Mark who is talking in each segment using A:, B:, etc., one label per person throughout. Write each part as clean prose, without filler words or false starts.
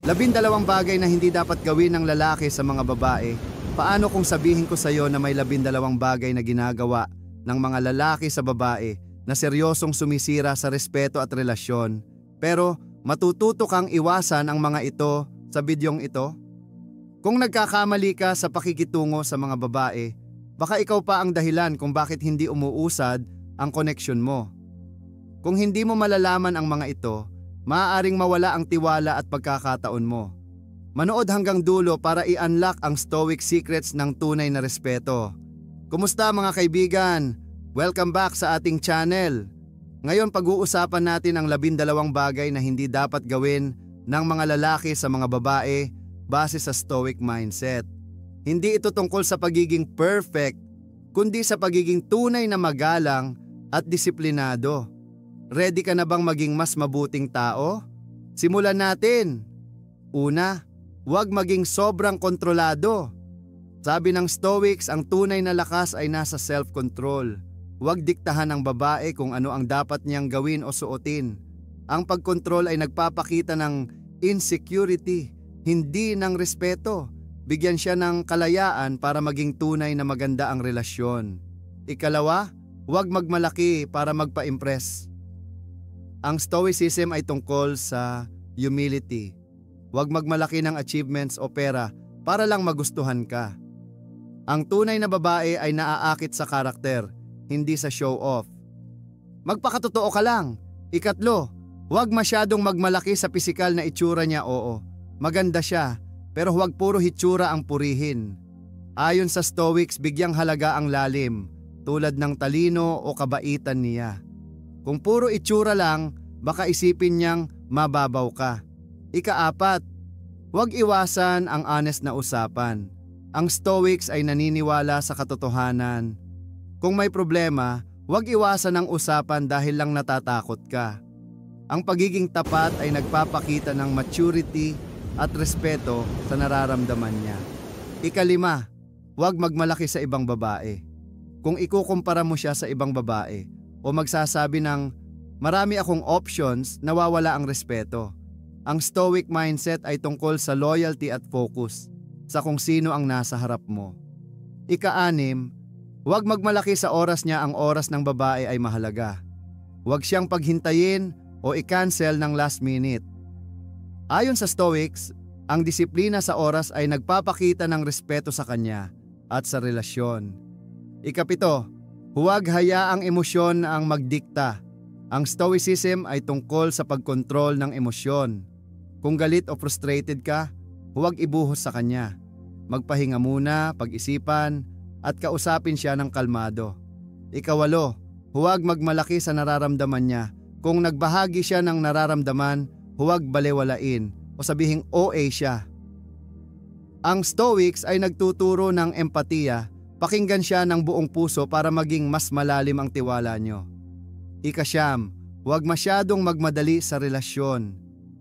A: 12 bagay na hindi dapat gawin ng lalaki sa mga babae. Paano kung sabihin ko sa iyo na may 12 bagay na ginagawa ng mga lalaki sa babae na seryosong sumisira sa respeto at relasyon, pero matututo kang iwasan ang mga ito sa bidyong ito? Kung nagkakamali ka sa pakikitungo sa mga babae, baka ikaw pa ang dahilan kung bakit hindi umuusad ang koneksyon mo. Kung hindi mo malalaman ang mga ito, maaaring mawala ang tiwala at pagkakataon mo. Manood hanggang dulo para i-unlock ang stoic secrets ng tunay na respeto. Kumusta mga kaibigan? Welcome back sa ating channel. Ngayon pag-uusapan natin ang 12 bagay na hindi dapat gawin ng mga lalaki sa mga babae base sa stoic mindset. Hindi ito tungkol sa pagiging perfect, kundi sa pagiging tunay na magalang at disiplinado. Ready ka na bang maging mas mabuting tao? Simulan natin. Una, huwag maging sobrang kontrolado. Sabi ng Stoics, ang tunay na lakas ay nasa self-control. Huwag diktahan ng babae kung ano ang dapat niyang gawin o suotin. Ang pagkontrol ay nagpapakita ng insecurity, hindi ng respeto. Bigyan siya ng kalayaan para maging tunay na maganda ang relasyon. Ikalawa, huwag magmalaki para magpa-impress. Ang Stoicism ay tungkol sa humility. Huwag magmalaki ng achievements o pera para lang magustuhan ka. Ang tunay na babae ay naaakit sa karakter, hindi sa show-off. Magpakatotoo ka lang. Ikatlo, huwag masyadong magmalaki sa pisikal na itsura niya. Oo, maganda siya, pero huwag puro hitsura ang purihin. Ayon sa Stoics, bigyang halaga ang lalim, tulad ng talino o kabaitan niya. Kung puro itsura lang, baka isipin niyang mababaw ka. Ikaapat, huwag iwasan ang honest na usapan. Ang Stoics ay naniniwala sa katotohanan. Kung may problema, huwag iwasan ang usapan dahil lang natatakot ka. Ang pagiging tapat ay nagpapakita ng maturity at respeto sa nararamdaman niya. Ikalima, huwag magmalaki sa ibang babae. Kung ikukumpara mo siya sa ibang babae o magsasabi ng marami akong options, nawawala ang respeto. Ang stoic mindset ay tungkol sa loyalty at focus sa kung sino ang nasa harap mo. Ika-6, huwag magmalaki sa oras niya. Ang oras ng babae ay mahalaga. Huwag siyang paghintayin o i-cancel ng last minute. Ayon sa Stoics, ang disiplina sa oras ay nagpapakita ng respeto sa kanya at sa relasyon. Ika-7, huwag hayaang emosyon ang magdikta. Ang Stoicism ay tungkol sa pagkontrol ng emosyon. Kung galit o frustrated ka, huwag ibuhos sa kanya. Magpahinga muna, pag-isipan, at kausapin siya ng kalmado. Ika-8, huwag magmalaki sa nararamdaman niya. Kung nagbahagi siya ng nararamdaman, huwag balewalain o sabihing OA siya. Ang Stoics ay nagtuturo ng empatiya. Pakinggan siya ng buong puso para maging mas malalim ang tiwala nyo. Ika-9, huwag masyadong magmadali sa relasyon.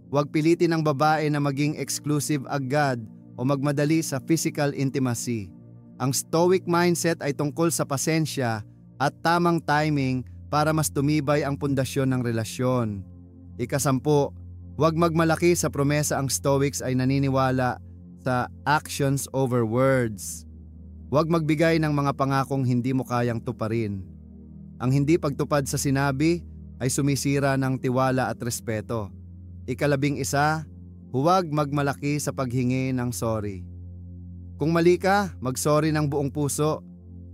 A: Huwag pilitin ang babae na maging exclusive agad o magmadali sa physical intimacy. Ang stoic mindset ay tungkol sa pasensya at tamang timing para mas tumibay ang pundasyon ng relasyon. Ika-10, huwag magmalaki sa promesa. Ang Stoics ay naniniwala sa actions over words. Huwag magbigay ng mga pangakong hindi mo kayang tuparin. Ang hindi pagtupad sa sinabi ay sumisira ng tiwala at respeto. Ika-11, huwag magmalaki sa paghingi ng sorry. Kung mali ka, mag-sorry ng buong puso,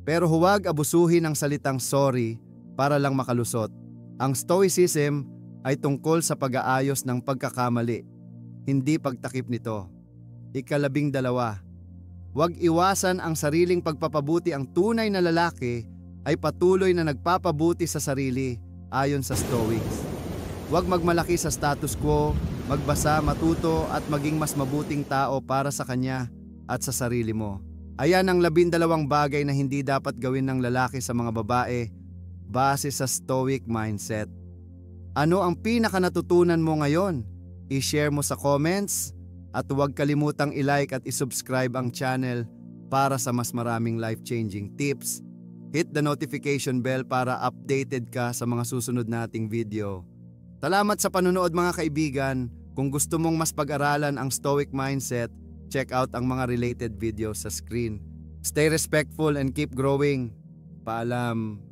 A: pero huwag abusuhin ang salitang sorry para lang makalusot. Ang Stoicism ay tungkol sa pag-aayos ng pagkakamali, hindi pagtakip nito. Ika-12, huwag iwasan ang sariling pagpapabuti. Ang tunay na lalaki ay patuloy na nagpapabuti sa sarili ayon sa Stoics. Huwag magmalaki sa status quo, magbasa, matuto at maging mas mabuting tao para sa kanya at sa sarili mo. Ayan ang 12 bagay na hindi dapat gawin ng lalaki sa mga babae base sa Stoic mindset. Ano ang pinaka natutunan mo ngayon? I-share mo sa comments at huwag kalimutang i-like at i-subscribe ang channel para sa mas maraming life-changing tips. Hit the notification bell para updated ka sa mga susunod nating video. Salamat sa panonood mga kaibigan. Kung gusto mong mas pag-aralan ang Stoic mindset, check out ang mga related videos sa screen. Stay respectful and keep growing. Paalam.